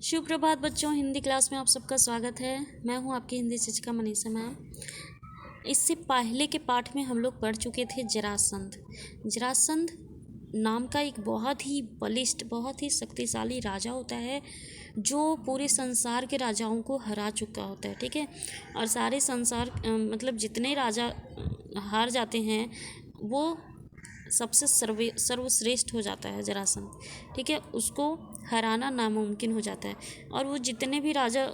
सुप्रभात बच्चों, हिंदी क्लास में आप सबका स्वागत है। मैं हूं आपकी हिंदी शिक्षिका मनीषा मैम। इससे पहले के पाठ में हम लोग पढ़ चुके थे जरासंध। जरासंध नाम का एक बहुत ही बलिष्ठ, बहुत ही शक्तिशाली राजा होता है जो पूरे संसार के राजाओं को हरा चुका होता है। ठीक है, और सारे संसार मतलब जितने राजा हार जाते हैं वो सबसे सर्वश्रेष्ठ हो जाता है जरासंध। ठीक है, उसको हराना नामुमकिन हो जाता है और वो जितने भी राजा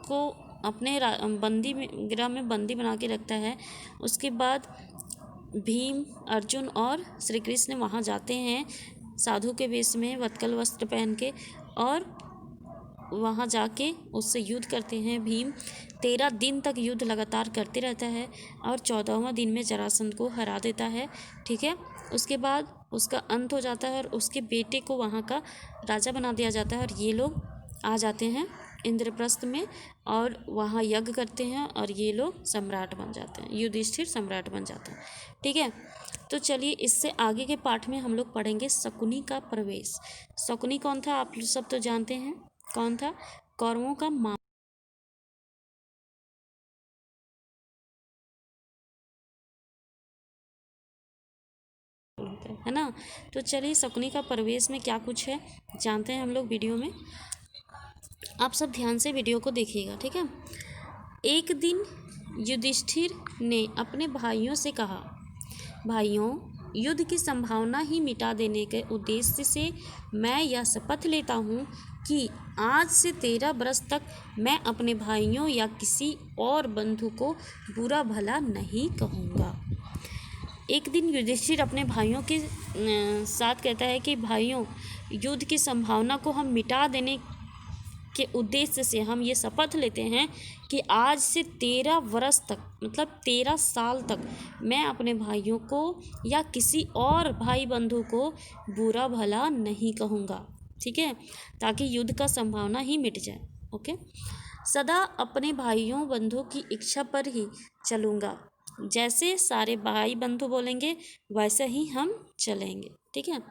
को अपने बंदी गृह में बंदी बना के रखता है। उसके बाद भीम, अर्जुन और श्री कृष्ण वहाँ जाते हैं साधु के वेश में, वत्कल वस्त्र पहन के, और वहाँ जाके उससे युद्ध करते हैं। भीम 13 दिन तक युद्ध लगातार करते रहता है और 14वां दिन में जरासंध को हरा देता है। ठीक है, उसके बाद उसका अंत हो जाता है और उसके बेटे को वहाँ का राजा बना दिया जाता है और ये लोग आ जाते हैं इंद्रप्रस्थ में और वहाँ यज्ञ करते हैं और ये लोग सम्राट बन जाते हैं। युधिष्ठिर सम्राट बन जाता है। ठीक है, तो चलिए इससे आगे के पाठ में हम लोग पढ़ेंगे शकुनी का प्रवेश। शकुनी कौन था आप सब तो जानते हैं, कौन था? कौरवों का है ना। तो चलिए शकुनी का प्रवेश में क्या कुछ है जानते हैं हम लोग वीडियो में। आप सब ध्यान से वीडियो को देखिएगा। ठीक है, एक दिन युधिष्ठिर ने अपने भाइयों से कहा, भाइयों, युद्ध की संभावना ही मिटा देने के उद्देश्य से मैं यह शपथ लेता हूँ कि आज से 13 वर्ष तक मैं अपने भाइयों या किसी और बंधु को बुरा भला नहीं कहूँगा। एक दिन युधिष्ठिर अपने भाइयों के साथ कहता है कि भाइयों, युद्ध की संभावना को हम मिटा देने के उद्देश्य से हम ये शपथ लेते हैं कि आज से 13 वर्ष तक, मतलब 13 साल तक मैं अपने भाइयों को या किसी और भाई बंधु को बुरा भला नहीं कहूँगा। ठीक है, ताकि युद्ध का संभावना ही मिट जाए। ओके, सदा अपने भाइयों बंधु की इच्छा पर ही चलूँगा। जैसे सारे भाई बंधु बोलेंगे वैसे ही हम चलेंगे। ठीक है,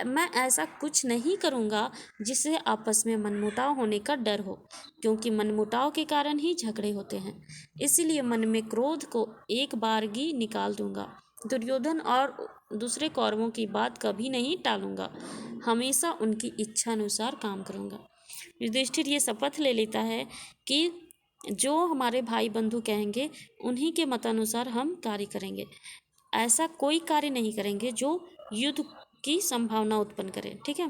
मैं ऐसा कुछ नहीं करूँगा जिससे आपस में मनमुटाव होने का डर हो, क्योंकि मनमुटाव के कारण ही झगड़े होते हैं। इसीलिए मन में क्रोध को एक बारगी निकाल दूंगा। दुर्योधन और दूसरे कौरवों की बात कभी नहीं टालूंगा, हमेशा उनकी इच्छा अनुसार काम करूँगा। युधिष्ठिर ये शपथ ले लेता है कि जो हमारे भाई बंधु कहेंगे उन्हीं के मतानुसार हम कार्य करेंगे। ऐसा कोई कार्य नहीं करेंगे जो युद्ध की संभावना उत्पन्न करे। ठीक है,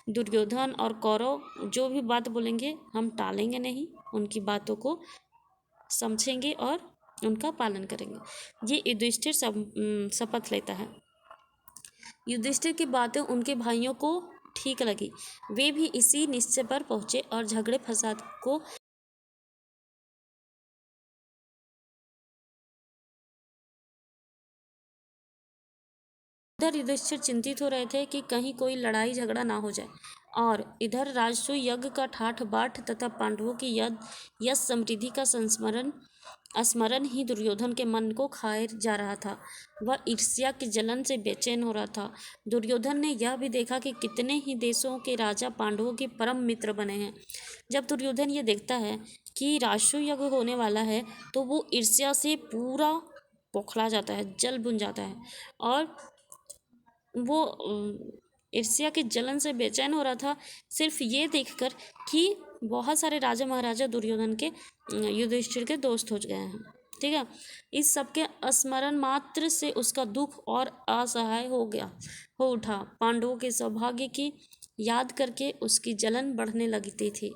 दुर्योधन और कौरव जो भी बात बोलेंगे हम टालेंगे नहीं, उनकी बातों को समझेंगे और उनका पालन करेंगे। ये युधिष्ठिर शपथ लेता है। युधिष्ठिर की बातें उनके भाइयों को ठीक लगी। वे भी इसी निश्चय पर पहुंचे और झगड़े फसाद को इधर युधिष्ठिर चिंतित हो रहे थे कि कहीं कोई लड़ाई झगड़ा ना हो जाए, और इधर राजसूय यज्ञ का ठाठ बाट तथा पांडवों की यश समृद्धि का स्मरण ही दुर्योधन के मन को खाए जा रहा था। वह ईर्ष्या की जलन से बेचैन हो रहा था। दुर्योधन ने यह भी देखा कि कितने ही देशों के राजा पांडवों के परम मित्र बने हैं। जब दुर्योधन ये देखता है कि राजसूय यज्ञ होने वाला है तो वो ईर्ष्या से पूरा बौखला जाता है, जल बुन जाता है, और वो ईर्ष्या के जलन से बेचैन हो रहा था सिर्फ ये देखकर कि बहुत सारे राजा महाराजा दुर्योधन के युधिष्ठिर के दोस्त हो गए हैं। ठीक है, इस सब के स्मरण मात्र से उसका दुख और असहाय हो उठा। पांडवों के सौभाग्य की याद करके उसकी जलन बढ़ने लगती थी।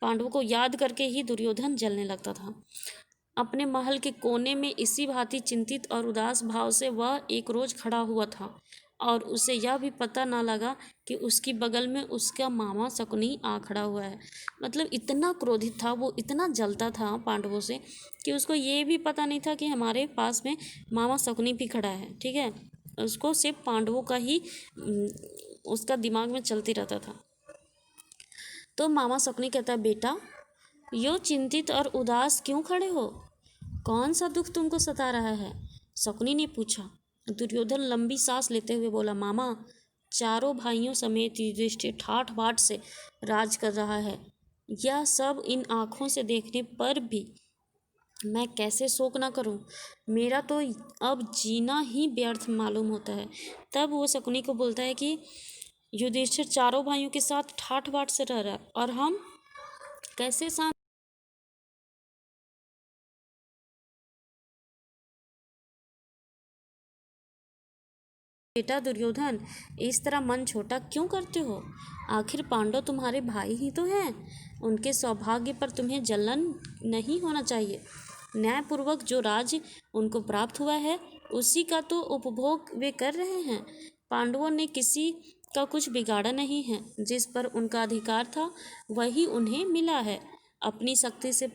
पांडवों को याद करके ही दुर्योधन जलने लगता था। अपने महल के कोने में इसी भांति चिंतित और उदास भाव से वह एक रोज खड़ा हुआ था और उसे यह भी पता ना लगा कि उसकी बगल में उसका मामा शकुनी आ खड़ा हुआ है। मतलब इतना क्रोधित था वो, इतना जलता था पांडवों से कि उसको ये भी पता नहीं था कि हमारे पास में मामा शकुनी भी खड़ा है। ठीक है, उसको सिर्फ पांडवों का ही उसका दिमाग में चलती रहता था। तो मामा शकुनी कहता है, बेटा यो चिंतित और उदास क्यों खड़े हो? कौन सा दुख तुमको सता रहा है? शकुनी ने पूछा। दुर्योधन लंबी सांस लेते हुए बोला, मामा, चारों भाइयों समेत युधिष्ठिर ठाठ बाट से राज कर रहा है, यह सब इन आँखों से देखने पर भी मैं कैसे शोक ना करूं? मेरा तो अब जीना ही व्यर्थ मालूम होता है। तब वो शकुनी को बोलता है कि युधिष्ठिर चारों भाइयों के साथ ठाठ बाट से रह रहा है और हम कैसे शांत। बेटा दुर्योधन, इस तरह मन छोटा क्यों करते हो? आखिर पांडव तुम्हारे भाई ही तो हैं। उनके सौभाग्य पर तुम्हें जलन नहीं होना चाहिए। न्यायपूर्वक जो राज्य उनको प्राप्त हुआ है उसी का तो उपभोग वे कर रहे हैं। पांडवों ने किसी का कुछ बिगाड़ा नहीं है। जिस पर उनका अधिकार था वही उन्हें मिला है। अपनी शक्ति से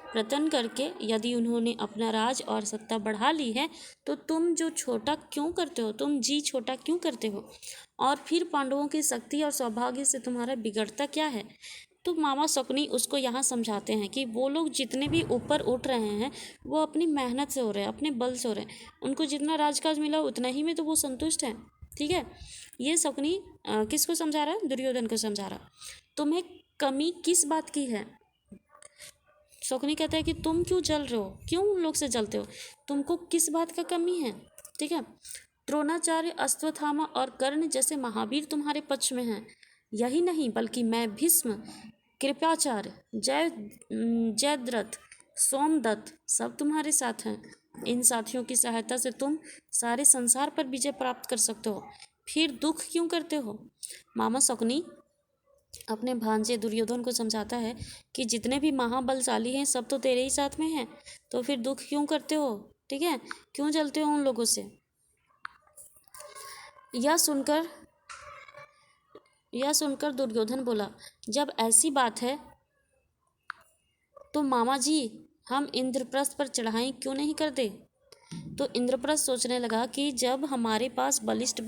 प्रयत्न करके यदि उन्होंने अपना राज और सत्ता बढ़ा ली है तो तुम छोटा क्यों करते हो? और फिर पांडवों की शक्ति और सौभाग्य से तुम्हारा बिगड़ता क्या है? तो मामा शकुनी उसको यहाँ समझाते हैं कि वो लोग जितने भी ऊपर उठ रहे हैं वो अपनी मेहनत से हो रहे हैं, अपने बल से हो रहे हैं। उनको जितना राजकाज मिला उतना ही में तो वो संतुष्ट हैं। ठीक है, ये शकुनी किसको समझा रहा है? दुर्योधन को समझा रहा। तुम्हें कमी किस बात की है? शकुनी कहता है कि तुम क्यों जल रहे हो, क्यों उन लोग से जलते हो, तुमको किस बात का कमी है? ठीक है, द्रोणाचार्य, अश्वत्थामा और कर्ण जैसे महावीर तुम्हारे पक्ष में हैं। यही नहीं बल्कि मैं भीष्म, कृपाचार्य, जयद्रथ, सोमदत्त सब तुम्हारे साथ हैं। इन साथियों की सहायता से तुम सारे संसार पर विजय प्राप्त कर सकते हो। फिर दुख क्यों करते हो? मामा शकुनी अपने भांजे दुर्योधन को समझाता है कि जितने भी महाबलशाली हैं सब तो तेरे ही साथ में हैं, तो फिर दुख क्यों करते हो? ठीक है, क्यों जलते हो उन लोगों से? यह सुनकर दुर्योधन बोला, जब ऐसी बात है तो मामा जी हम इंद्रप्रस्थ पर चढ़ाई क्यों नहीं करते? तो इंद्रप्रस्थ सोचने लगा कि जब हमारे पास बलिष्ठ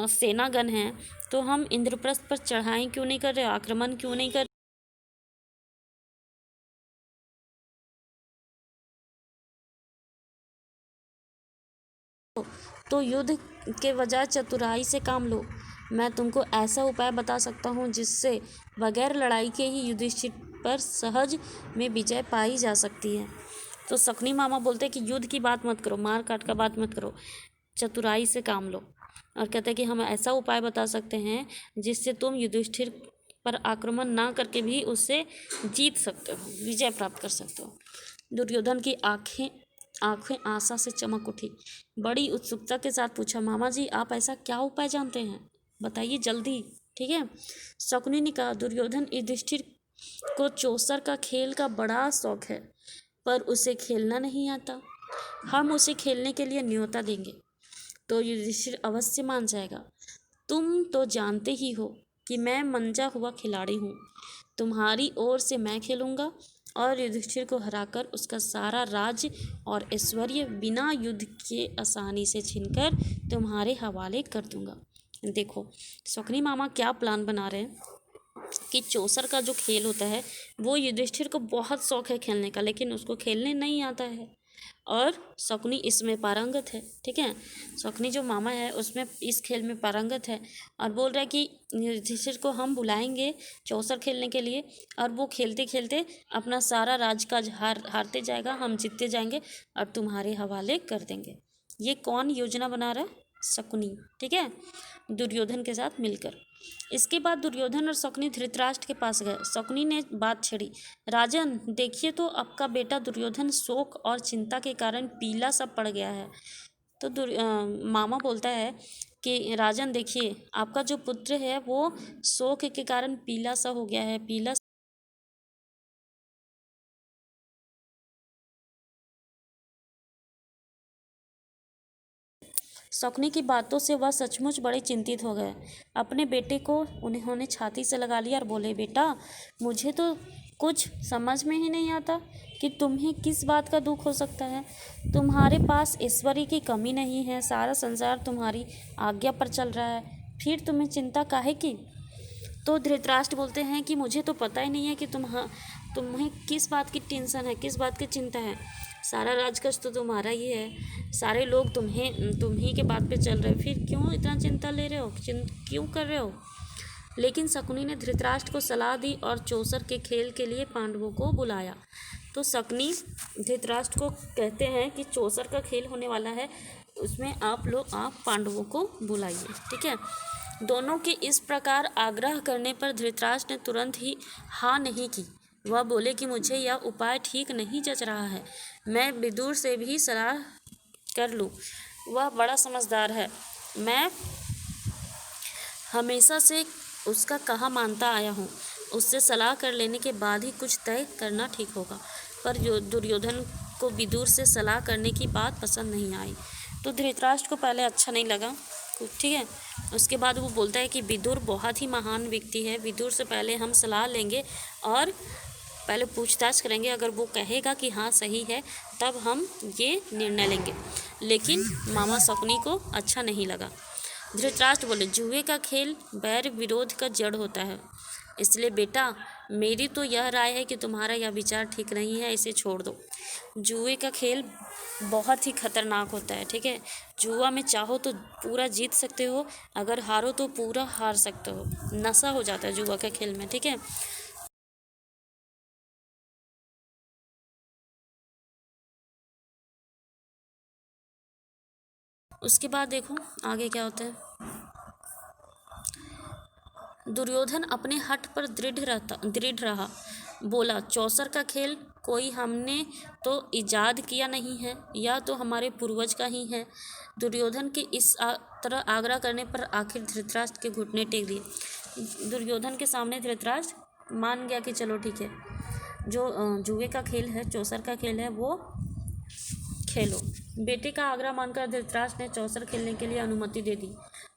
सेनागण हैं तो हम इंद्रप्रस्थ पर चढ़ाई क्यों नहीं कर रहे, आक्रमण क्यों नहीं कर। तो युद्ध के बजाय चतुराई से काम लो। मैं तुमको ऐसा उपाय बता सकता हूँ जिससे बगैर लड़ाई के ही युधिष्ठिर पर सहज में विजय पाई जा सकती है। तो शकुनी मामा बोलते हैं कि युद्ध की बात मत करो, मार काट का बात मत करो, चतुराई से काम लो। और कहते हैं कि हम ऐसा उपाय बता सकते हैं जिससे तुम युधिष्ठिर पर आक्रमण ना करके भी उससे जीत सकते हो, विजय प्राप्त कर सकते हो। दुर्योधन की आंखें आशा से चमक उठी। बड़ी उत्सुकता के साथ पूछा, मामा जी आप ऐसा क्या उपाय जानते हैं, बताइए जल्दी। ठीक है, शकुनी ने कहा, दुर्योधन युधिष्ठिर को चौसर का खेल का बड़ा शौक है पर उसे खेलना नहीं आता। हम उसे खेलने के लिए न्योता देंगे तो युधिष्ठिर अवश्य मान जाएगा। तुम तो जानते ही हो कि मैं मंजा हुआ खिलाड़ी हूँ। तुम्हारी ओर से मैं खेलूंगा और युधिष्ठिर को हराकर उसका सारा राज्य और ऐश्वर्य बिना युद्ध के आसानी से छीनकर तुम्हारे हवाले कर दूंगा। देखो शकुनी मामा क्या प्लान बना रहे हैं कि चौसर का जो खेल होता है वो युधिष्ठिर को बहुत शौक है खेलने का, लेकिन उसको खेलने नहीं आता है और शकुनी इसमें पारंगत है। ठीक है, शकुनी जो मामा है उसमें इस खेल में पारंगत है और बोल रहा है कि युधिष्ठिर को हम बुलाएंगे चौसर खेलने के लिए और वो खेलते खेलते अपना सारा राजकाज हारते जाएगा, हम जीतते जाएंगे और तुम्हारे हवाले कर देंगे। ये कौन योजना बना रहा है? शकुनी। ठीक है, दुर्योधन के साथ मिलकर। इसके बाद दुर्योधन और शकुनी धृतराष्ट्र के पास गए। शकुनी ने बात छेड़ी, राजन देखिए तो आपका बेटा दुर्योधन शोक और चिंता के कारण पीला सा पड़ गया है। तो मामा बोलता है कि राजन देखिए आपका जो पुत्र है वो शोक के कारण पीला सा हो गया है। पीला शकुनी की बातों से वह सचमुच बड़े चिंतित हो गए। अपने बेटे को उन्होंने छाती से लगा लिया और बोले, बेटा मुझे तो कुछ समझ में ही नहीं आता कि तुम्हें किस बात का दुख हो सकता है। तुम्हारे पास ऐश्वर्य की कमी नहीं है, सारा संसार तुम्हारी आज्ञा पर चल रहा है, फिर तुम्हें चिंता काहे की? तो धृतराष्ट्र बोलते हैं कि मुझे तो पता ही नहीं है कि तुम्हें किस बात की टेंशन है, किस बात की चिंता है। सारा राजकाज तो तुम्हारा ही है, सारे लोग तुम ही के बात पे चल रहे, फिर क्यों इतना चिंता ले रहे हो, क्यों कर रहे हो। लेकिन शकुनी ने धृतराष्ट्र को सलाह दी और चौसर के खेल के लिए पांडवों को बुलाया। तो शकुनी धृतराष्ट्र को कहते हैं कि चौसर का खेल होने वाला है, उसमें आप पांडवों को बुलाइए, ठीक है। दोनों के इस प्रकार आग्रह करने पर धृतराष्ट्र ने तुरंत ही हाँ नहीं की। वह बोले कि मुझे यह उपाय ठीक नहीं जच रहा है, मैं विदुर से भी सलाह कर लूँ, वह बड़ा समझदार है, मैं हमेशा से उसका कहा मानता आया हूँ, उससे सलाह कर लेने के बाद ही कुछ तय करना ठीक होगा। पर दुर्योधन को विदुर से सलाह करने की बात पसंद नहीं आई। तो धृतराष्ट्र को पहले अच्छा नहीं लगा, ठीक है। उसके बाद वो बोलता है कि विदुर बहुत ही महान व्यक्ति है, विदुर से पहले हम सलाह लेंगे और पहले पूछताछ करेंगे, अगर वो कहेगा कि हाँ सही है तब हम ये निर्णय लेंगे। लेकिन मामा शकुनी को अच्छा नहीं लगा। धृतराष्ट्र बोले, जुए का खेल बैर विरोध का जड़ होता है, इसलिए बेटा मेरी तो यह राय है कि तुम्हारा यह विचार ठीक नहीं है, इसे छोड़ दो। जुए का खेल बहुत ही खतरनाक होता है, ठीक है। जुआ में चाहो तो पूरा जीत सकते हो, अगर हारो तो पूरा हार सकते हो, नशा हो जाता है जुआ के खेल में, ठीक है। उसके बाद देखो आगे क्या होता है। दुर्योधन अपने हठ पर दृढ़ रहा, बोला, चौसर का खेल कोई हमने तो इजाद किया नहीं है, या तो हमारे पूर्वज का ही है। दुर्योधन के इस तरह आग्रह करने पर आखिर धृतराष्ट्र के घुटने टेक दिए। दुर्योधन के सामने धृतराष्ट्र मान गया कि चलो ठीक है, जो जुए का खेल है, चौसर का खेल है, वो खेलो। बेटे का आग्रह मानकर धृतराष्ट्र ने चौसर खेलने के लिए अनुमति दे दी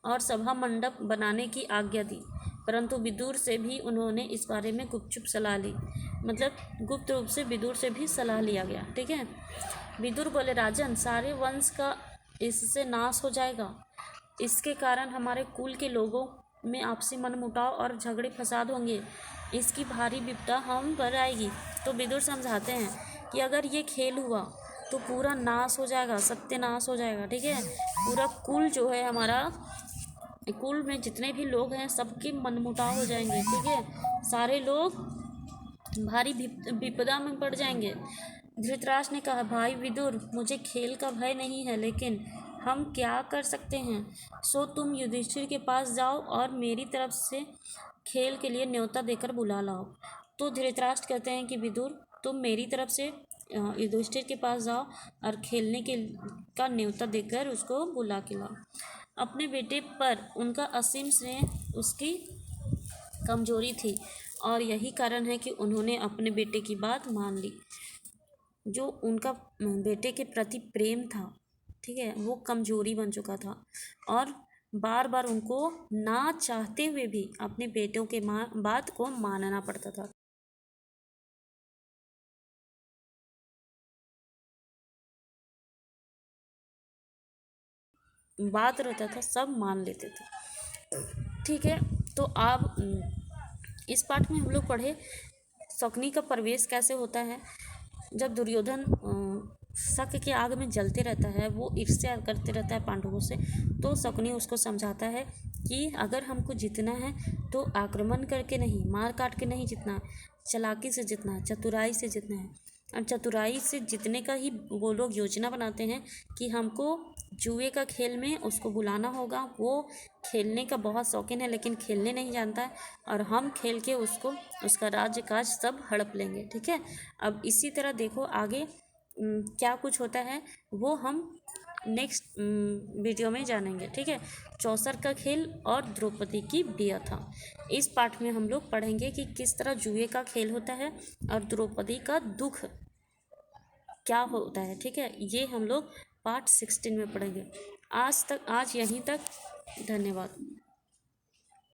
और सभा मंडप बनाने की आज्ञा दी। परंतु विदुर से भी उन्होंने इस बारे में गुपचुप सलाह ली, मतलब गुप्त रूप से विदुर से भी सलाह लिया गया, ठीक है। विदुर बोले, राजन, सारे वंश का इससे नाश हो जाएगा, इसके कारण हमारे कुल के लोगों में आपसी मनमुटाव और झगड़े फसाद होंगे, इसकी भारी विपदा हम पर आएगी। तो विदुर समझाते हैं कि अगर ये खेल हुआ तो पूरा नाश हो जाएगा, सत्यानाश हो जाएगा, ठीक है। पूरा कुल जो है हमारा, कुल में जितने भी लोग हैं सबके मनमुटाव हो जाएंगे, ठीक है, सारे लोग भारी विपदा में पड़ जाएंगे। धृतराष्ट्र ने कहा, भाई विदुर, मुझे खेल का भय नहीं है, लेकिन हम क्या कर सकते हैं, सो तुम युधिष्ठिर के पास जाओ और मेरी तरफ से खेल के लिए न्योता देकर बुला लाओ। तो धृतराष्ट्र कहते हैं कि विदुर, तुम मेरी तरफ से युधिष्ठिर के पास जाओ और खेलने के का न्योता देकर उसको बुला के लाओ। अपने बेटे पर उनका असीम स्नेह उसकी कमजोरी थी और यही कारण है कि उन्होंने अपने बेटे की बात मान ली। जो उनका बेटे के प्रति प्रेम था, ठीक है, वो कमजोरी बन चुका था और बार बार उनको ना चाहते हुए भी अपने बेटों के बात को मानना पड़ता था। बात रहता था, सब मान लेते थे, ठीक है। तो आप इस पाठ में हम लोग पढ़े शकुनी का प्रवेश कैसे होता है। जब दुर्योधन शक की आग में जलते रहता है, वो ईर्ष्या करते रहता है पांडवों से, तो शकुनी उसको समझाता है कि अगर हमको जीतना है तो आक्रमण करके नहीं, मार काट के नहीं जीतना, चालाकी से जीतना है, चतुराई से जीतना है। और चतुराई से जीतने का ही वो लोग योजना बनाते हैं कि हमको जुए का खेल में उसको बुलाना होगा, वो खेलने का बहुत शौकीन है लेकिन खेलने नहीं जानता है, और हम खेल के उसको उसका राज्य काज सब हड़प लेंगे, ठीक है। अब इसी तरह देखो आगे क्या कुछ होता है वो हम नेक्स्ट वीडियो में जानेंगे, ठीक है। चौसर का खेल और द्रौपदी की व्यथा, इस पाठ में हम लोग पढ़ेंगे कि किस तरह जुए का खेल होता है और द्रौपदी का दुख क्या होता है, ठीक है। ये हम लोग पार्ट 16 में पढ़ेंगे। आज यहीं तक, धन्यवाद।